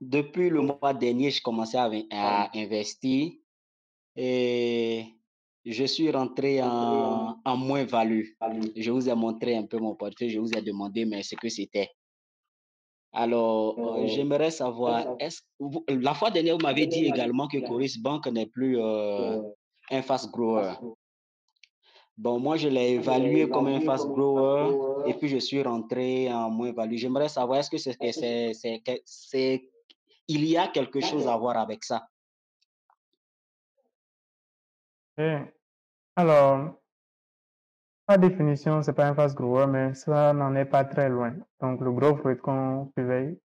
depuis le mois dernier, je commençais à investir et je suis rentré en moins-value. Je vous ai montré un peu mon portefeuille, je vous ai demandé mais ce que c'était. Alors, j'aimerais savoir, la fois dernière, vous m'avez dit également que Coris Bank n'est plus un fast grower. Bon, moi, je l'ai évalué comme un fast grower et puis je suis rentré en moins-value. J'aimerais savoir, est-ce que il y a quelque chose à voir avec ça? Et alors, par définition, c'est pas un fast grower, mais ça n'en est pas très loin. Donc, le growth rate qu'on surveille,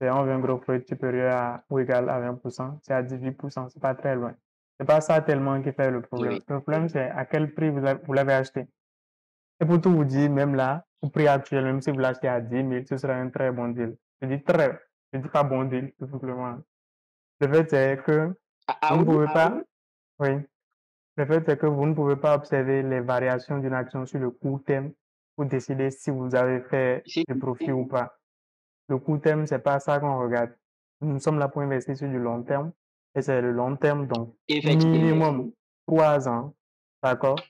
c'est on veut un growth rate supérieur à ou égal à 20%, c'est à 18%, c'est pas très loin. C'est pas ça tellement qui fait le problème. Oui. Le problème, c'est à quel prix vous l'avez acheté. Et pour tout vous dire, même là, au prix actuel, même si vous l'achetez à 10 000, ce sera un très bon deal. Je dis très, je dis pas bon deal, tout simplement. Le fait, c'est que vous ne Oui? pouvez pas, oui, le fait, c'est que vous ne pouvez pas observer les variations d'une action sur le court terme pour décider si vous avez fait du profit ou pas. Le court terme, c'est pas ça qu'on regarde. Nous sommes là pour investir sur du long terme. Et c'est le long terme, donc Effectivement. minimum 3 ans, d'accord?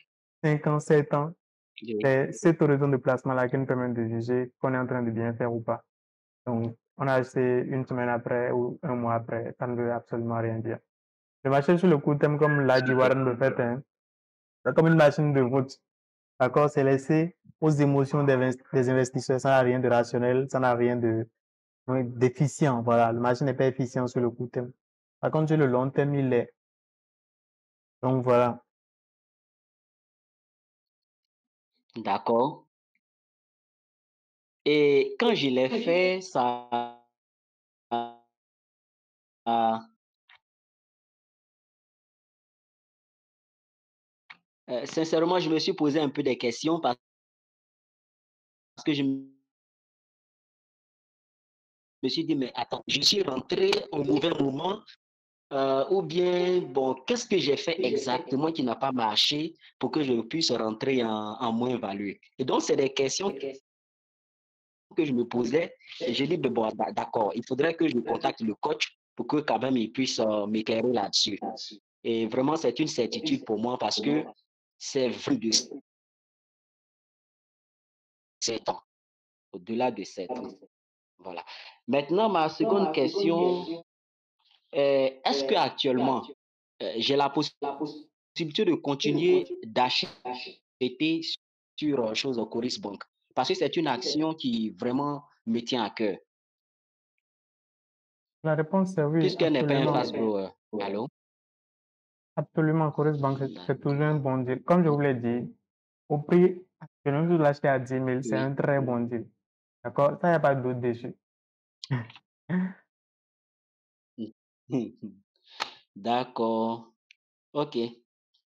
5 ans, 7 ans. Oui. C'est cette horizon de placement-là qui nous permet de juger qu'on est en train de bien faire ou pas. Donc, on a acheté une semaine après ou un mois après, ça ne veut absolument rien dire. Le marché sur le court terme, comme l'a dit Warren Buffett, hein, c'est comme une machine de route. D'accord? C'est laissé aux émotions des investisseurs. Ça n'a rien de rationnel, ça n'a rien d'efficient. Voilà. Le marché n'est pas efficient sur le court terme. Par contre, sur le long terme, il l'est. Donc, voilà. D'accord. Et quand je l'ai fait, ça sincèrement, je me suis posé un peu des questions parce que je me suis dit, mais attends, je suis rentré au mauvais moment ou bien, bon, qu'est-ce que j'ai fait exactement qui n'a pas marché pour que je puisse rentrer en moins-value? Et donc, c'est des questions que je me posais et j'ai dit, ben bon, d'accord, il faudrait que je contacte le coach pour que quand même il puisse m'éclairer là-dessus. Et vraiment, c'est une certitude pour moi parce que c'est vrai de 7 ans, au-delà de 7 ans. Voilà. Maintenant, ma seconde question, est-ce que actuellement j'ai la possibilité de continuer d'acheter sur chose au Coris Bank? Parce que c'est une action qui vraiment me tient à cœur, La réponse est oui, puisqu'elle n'est pas un absolument. fast grower. Allô? Absolument, Coris Bank, c'est toujours un D'accord. bon deal. Comme je vous l'ai dit, au prix actuel, vous l'achetez à 10 000, c'est un Oui. très bon deal. D'accord? Ça, il n'y a pas de doute dessus. D'accord. OK.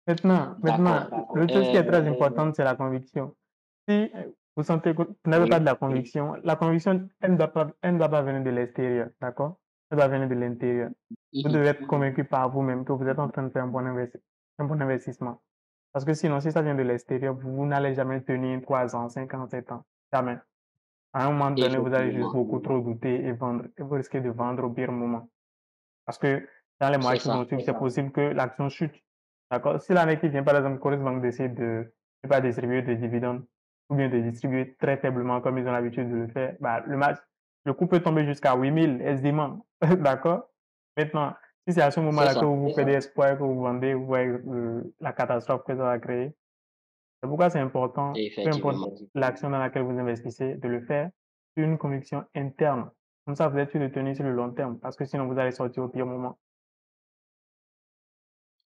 Maintenant, D'accord. le chose qui est très importante, c'est la conviction. Si vous sentez que vous n'avez pas de Oui. la conviction, elle ne doit pas venir de l'extérieur, d'accord? Elle doit venir de l'intérieur. Vous devez être convaincu par vous-même que vous êtes en train de faire un bon investissement. Parce que sinon, si ça vient de l'extérieur, vous n'allez jamais tenir 3 ans, 5 ans, 7 ans. Jamais. À un moment donné, vous allez juste Effectivement. beaucoup trop douter et vendre. Et vous risquez de vendre au pire moment. Parce que dans les mois C'est qui vont ça. suivre, c'est possible que l'action chute. D'accord? Si l'année qui vient, par exemple, Coris Bank décide de ne pas distribuer des dividendes ou bien de distribuer très faiblement comme ils ont l'habitude de le faire, bah, le coût peut tomber jusqu'à 8 000 aisément. D'accord? Maintenant, si c'est à ce C'est moment-là que ça. vous perdez espoir, que vous vendez, vous voyez la catastrophe que ça va créer. C'est pourquoi c'est important, peu importe Effectivement. l'action dans laquelle vous investissez, de le faire sur une conviction interne. Comme ça, vous êtes sûr de tenir sur le long terme, parce que sinon, vous allez sortir au pire moment.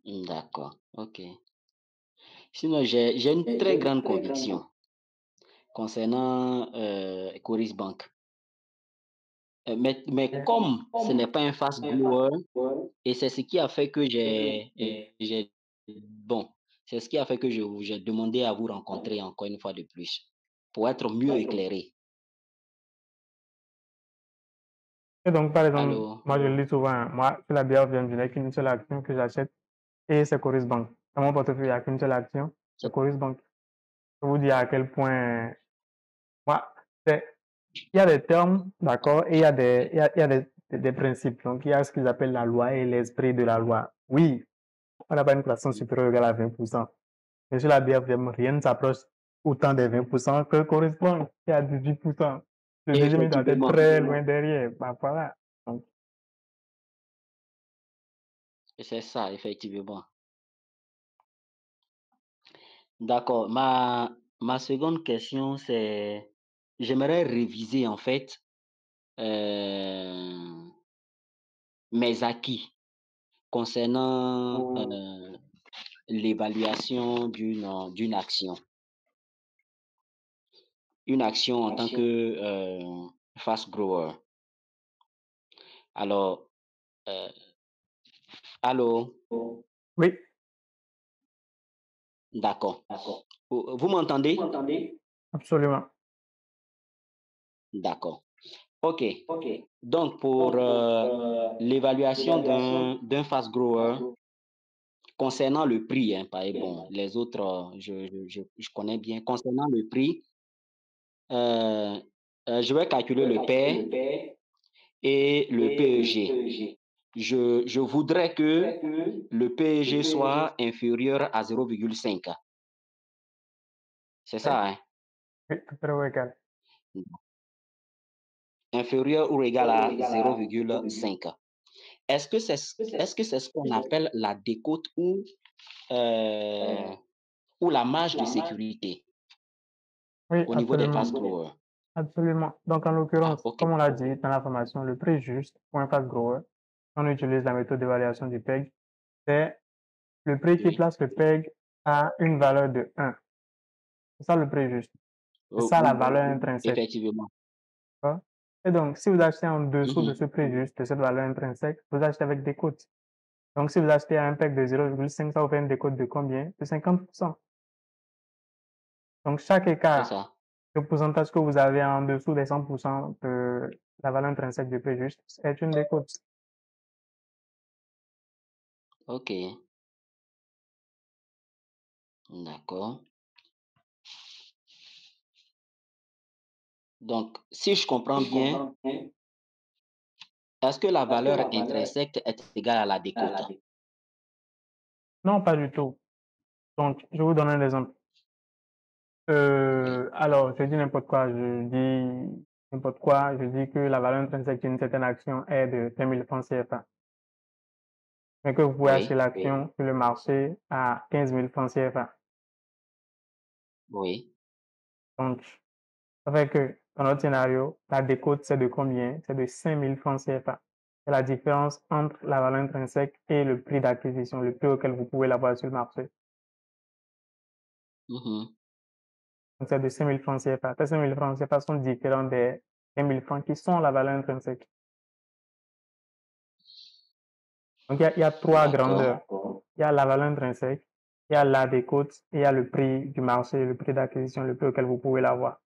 D'accord. OK. Sinon, j'ai une très grande conviction concernant Coris Bank. Mais comme ce n'est pas un fast grower, et c'est ce qui a fait que bon, c'est ce qui a fait que j'ai demandé à vous rencontrer encore une fois de plus, pour être mieux éclairé. Et donc, par exemple, Allô? moi, je le dis souvent, hein, moi, sur la bière vient, je n'ai qu'une seule action que j'achète et c'est Coris Bank. Dans mon portefeuille, il n'y a qu'une seule action, c'est Coris Bank. Je vous dire à quel point, moi, il y a des termes, d'accord, et il y a des des principes. Donc, il y a ce qu'ils appellent la loi et l'esprit de la loi. Oui, on n'a pas une croissance supérieure égale à 20%. Mais sur la BFM, rien ne s'approche autant des 20% que correspond à 18%. Le deuxième est doit être très loin derrière. Bah, voilà. Donc, c'est ça, effectivement. D'accord. Ma seconde question, c'est, j'aimerais réviser en fait euh, mes acquis concernant l'évaluation d'une action. Une action en tant que fast grower. Alors, allô? oui, D'accord. Vous m'entendez? absolument. D'accord. OK. Donc, pour l'évaluation d'un fast grower, concernant le prix, hein, bon, les autres, je connais bien. Concernant le prix, je vais calculer le P et le PEG. Je voudrais que le PEG soit inférieur à 0,5. C'est ça, hein? Oui, à peu près égal. Inférieur ou égal à 0,5. Est-ce que c'est ce qu'on appelle la décote ou la marge de sécurité Oui, au niveau des fast absolument. growers? Absolument. Donc, en Ah, l'occurrence, OK. comme on l'a dit dans la formation, le prix juste pour un fast grower, on utilise la méthode d'évaluation du PEG, c'est le prix qui Oui. place le PEG à une valeur de 1. C'est ça le prix juste. C'est ça la valeur intrinsèque. Effectivement. D'accord? Et donc, si vous achetez en dessous de Mhm. ce prix juste, de cette valeur intrinsèque, vous achetez avec décote. Donc, si vous achetez à un PEG de 0,5, ça vous fait une décote de combien? De 50%. Donc, chaque C'est écart, ça. le pourcentage que vous avez en dessous des 100% de la valeur intrinsèque du prix juste est une décote. OK. D'accord. Donc, si je comprends bien, est-ce que la valeur intrinsèque est égale à la décote? Non, pas du tout. Donc, je vous donne un exemple. Alors, je dis n'importe quoi, je dis que la valeur intrinsèque d'une certaine action est de 5 000 francs CFA, mais que vous pouvez acheter Oui. l'action sur le marché à 15 000 francs CFA. Oui. Donc, ça fait que dans notre scénario, la décote, c'est de combien? C'est de 5 000 francs CFA. C'est la différence entre la valeur intrinsèque et le prix d'acquisition, le prix auquel vous pouvez l'avoir sur le marché. Mhm. Donc, c'est de 5 000 francs CFA. Ces 5 000 francs CFA sont différents des 5 000 francs qui sont la valeur intrinsèque. Donc, il y a trois grandeurs. Il y a la valeur intrinsèque, il y a la décote, et il y a le prix du marché, le prix d'acquisition, le prix auquel vous pouvez l'avoir.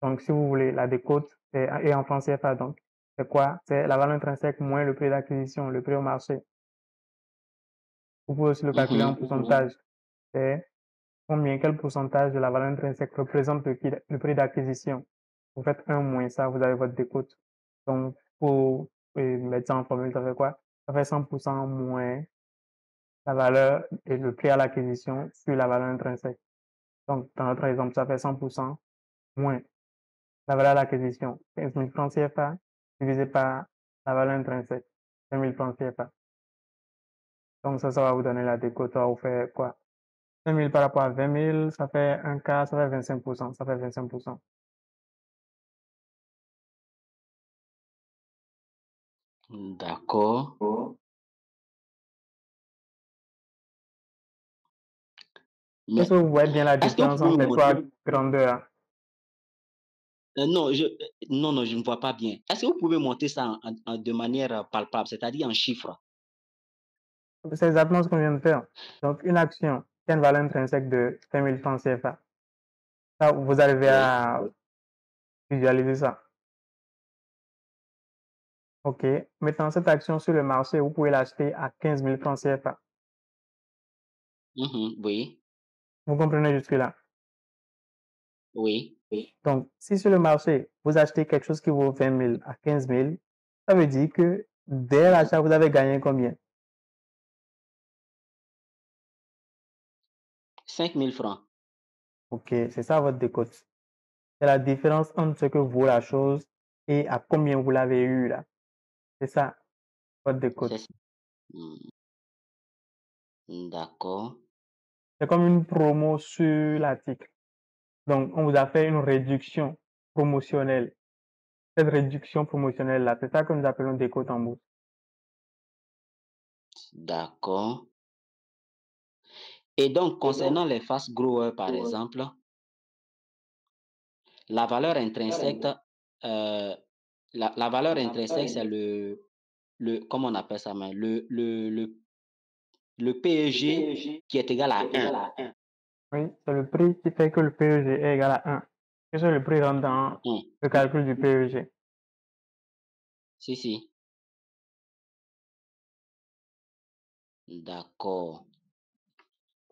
Donc, si vous voulez, la décote, et en francs CFA, donc, c'est quoi? C'est la valeur intrinsèque moins le prix d'acquisition, le prix au marché. Vous pouvez aussi le calculer en pourcentage. C'est quel pourcentage de la valeur intrinsèque représente le prix d'acquisition. Vous faites 1 moins ça, vous avez votre décote. Donc, pour mettre ça en formule, ça fait quoi? Ça fait 100% moins la valeur et le prix à l'acquisition sur la valeur intrinsèque. Donc, dans notre exemple, ça fait 100% moins la valeur à l'acquisition, 15 000 francs CFA, divisé par la valeur intrinsèque, 5 000 francs CFA. Donc, ça va vous donner la décote, ça va vous faire quoi? 5 000 par rapport à 20 000, ça fait un quart, ça fait 25%, ça fait 25%. D'accord. Est-ce Mais que vous voyez bien la est-ce que vous différence pouvez entre me les trois montrer? grandeurs? Non, non, je ne vois pas bien. Est-ce que vous pouvez montrer ça de manière palpable, c'est-à-dire en chiffres? C'est exactement ce qu'on vient de faire. Donc, une action qui a une valeur intrinsèque de 5 000 francs CFA. Ça, vous arrivez Oui. à visualiser ça. OK. Maintenant, cette action sur le marché, vous pouvez l'acheter à 15 000 francs CFA. Mhm. Oui. Vous comprenez jusque-là? Oui. Donc, si sur le marché, vous achetez quelque chose qui vaut 20 000 à 15 000, Ça veut dire que dès l'achat, vous avez gagné combien? 5 000 francs. Ok, c'est ça votre décote. C'est la différence entre ce que vaut la chose et à combien vous l'avez eu là. C'est ça, votre décote. C'est ça. D'accord. C'est comme une promo sur l'article. Donc, on vous a fait une réduction promotionnelle. Cette réduction promotionnelle-là, c'est ça que nous appelons décote en bourse. D'accord. Et donc, concernant les fast growers, par exemple, la valeur intrinsèque, la valeur intrinsèque, c'est comment on appelle ça, mais le PEG qui est égal à 1. Oui, c'est le prix qui fait que le PEG est égal à 1. Et c'est le prix rentre dans le calcul du PEG. Si, si. D'accord.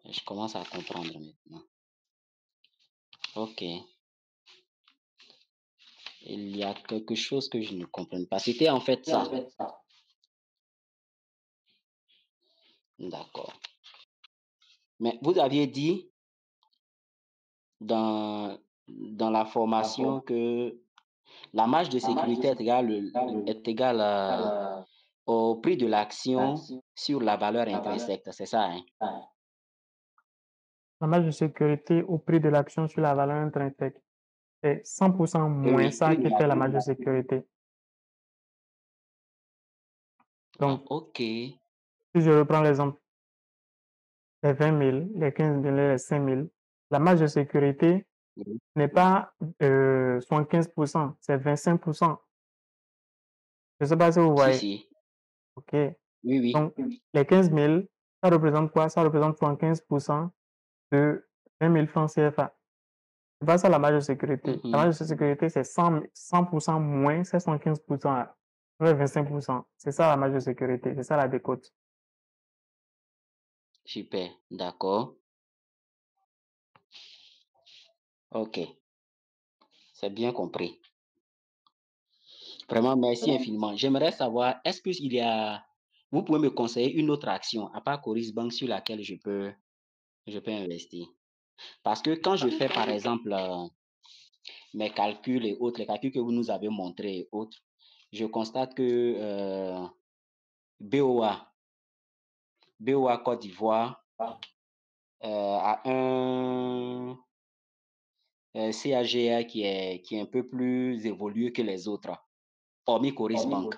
Je commence à comprendre maintenant. Ok. Il y a quelque chose que je ne comprends pas. C'était en fait ça. D'accord. Mais vous aviez dit dans la formation que la marge de sécurité est égale au prix de l'action sur la valeur intrinsèque. C'est ça, hein? La marge de sécurité au prix de l'action sur la valeur intrinsèque. C'est 100% moins Oui. ça qui fait la marge de sécurité. Donc, ok. si je reprends l'exemple, les 20 000, les 15 000, les 5 000, la marge de sécurité n'est pas 75%, c'est 25%. Je ne sais pas si vous voyez. Si. OK. Oui, oui. Donc, les 15 000, ça représente quoi? Ça représente 75% de 20 000 francs CFA. C'est pas ça la marge de sécurité. La marge de sécurité, c'est 100% moins ces 75%, 25%. C'est ça la marge de sécurité. C'est ça la décote. Super. D'accord. Ok. C'est bien compris. Vraiment, merci infiniment. J'aimerais savoir, est-ce qu'il y a, vous pouvez me conseiller une autre action à part Coris Bank sur laquelle je peux investir? Parce que quand je fais, par exemple, mes calculs et autres, les calculs que vous nous avez montrés et autres, je constate que BOA Côte d'Ivoire a un CAGR qui est un peu plus évolué que les autres, hormis Coris Bank.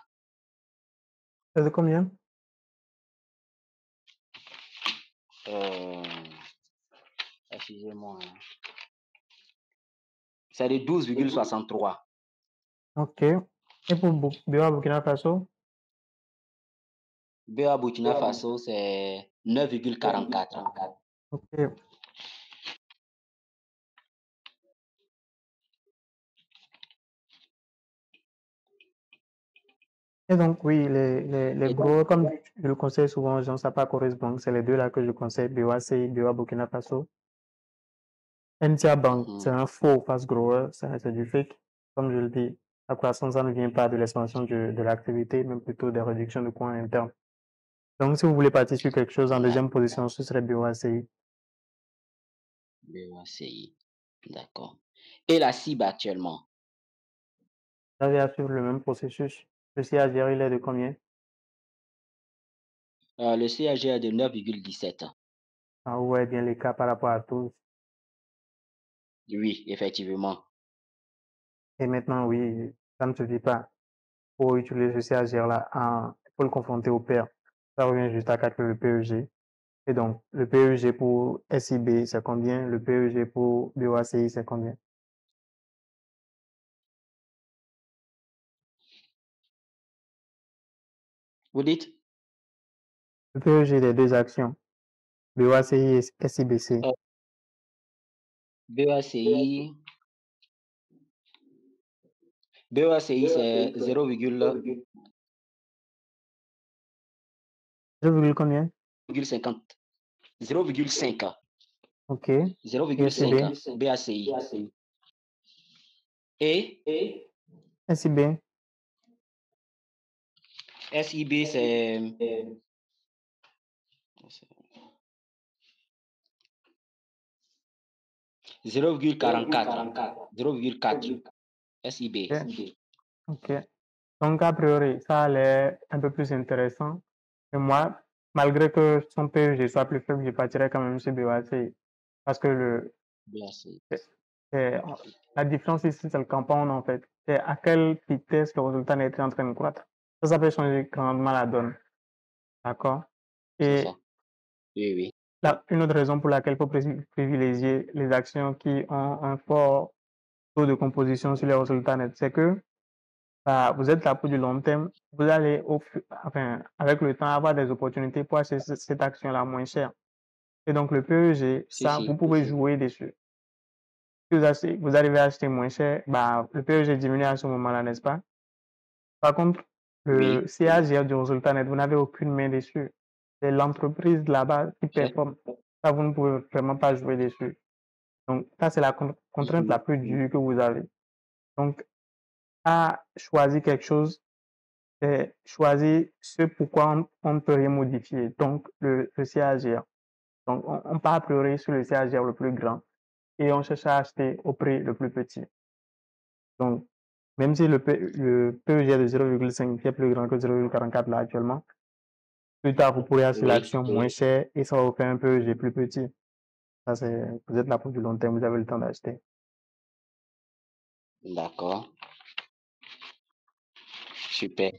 C'est de combien? Excusez-moi. C'est de 12,63. OK. Et pour BOA Burkina Faso? BOA Burkina Faso, c'est 9,44. OK. Et donc, oui, les gros, comme je le conseille souvent aux gens, ça pas Coris Bank, c'est les deux là que je conseille, BOACI, BOA Burkina Faso. NTA Bank, c'est un faux fast grower, c'est du fake. Comme je le dis, la croissance, ça ne vient pas de l'expansion de l'activité, mais plutôt des réductions de coûts internes. Donc, si vous voulez partir sur quelque chose en deuxième position, ce serait BOACI. BOACI, d'accord. Et la cible actuellement? Vous avez à suivre le même processus. Le CAGR, il est de combien? Le CAGR est de 9,17. Ah ouais, bien les cas par rapport à tous. Oui, effectivement. Et maintenant, oui, ça ne suffit pas. Pour utiliser ce CAGR-là, il faut le confronter au pair. Ça revient juste à calculer le PEG. Et donc, le PEG pour SIB, c'est combien? Le PEG pour BOACI, c'est combien? Vous dites? Le PEG des deux actions, BOACI et SIBC. BOACI, c'est 0,50. 0, combien? 0,5. OK. Et 0,5 SIB? BACI. Et SIB? SIB, c'est 0,44, 0,4 SIB. Ok. Donc, a priori, ça allait un peu plus intéressant. Et moi, malgré que son PEG soit plus faible, je partirais quand même sur BOACI. Parce que la différence ici, c'est le compound, en fait. C'est à quelle vitesse le résultat est en train de croître. Ça peut changer grandement la donne. D'accord? C'est Et ça. Oui, oui. une autre raison pour laquelle il faut privilégier les actions qui ont un fort taux de composition sur les résultats nets, c'est que vous êtes là pour du long terme, vous allez, avec le temps, avoir des opportunités pour acheter cette action-là moins chère. Et donc, le PEG, ça, vous pouvez jouer dessus. Si vous arrivez à acheter moins cher, le PEG diminue à ce moment-là, n'est-ce pas? Par contre, le CAGR du résultat net, vous n'avez aucune main dessus. C'est l'entreprise là-bas qui performe. Ça, vous ne pouvez vraiment pas jouer dessus. Donc, ça, c'est la contrainte la plus dure que vous avez. Donc, à choisir quelque chose, c'est choisir ce pourquoi on ne peut rien modifier. Donc, le CAGR. Donc, on part a priori sur le CAGR le plus grand et on cherche à acheter au prix le plus petit. Donc, même si le PEG de 0,5 est plus grand que 0,44 là actuellement, plus tard, vous pourrez acheter l'action moins chère et ça va vous faire un PEG plus petit. Ça, vous êtes là pour du long terme, vous avez le temps d'acheter. D'accord. Super.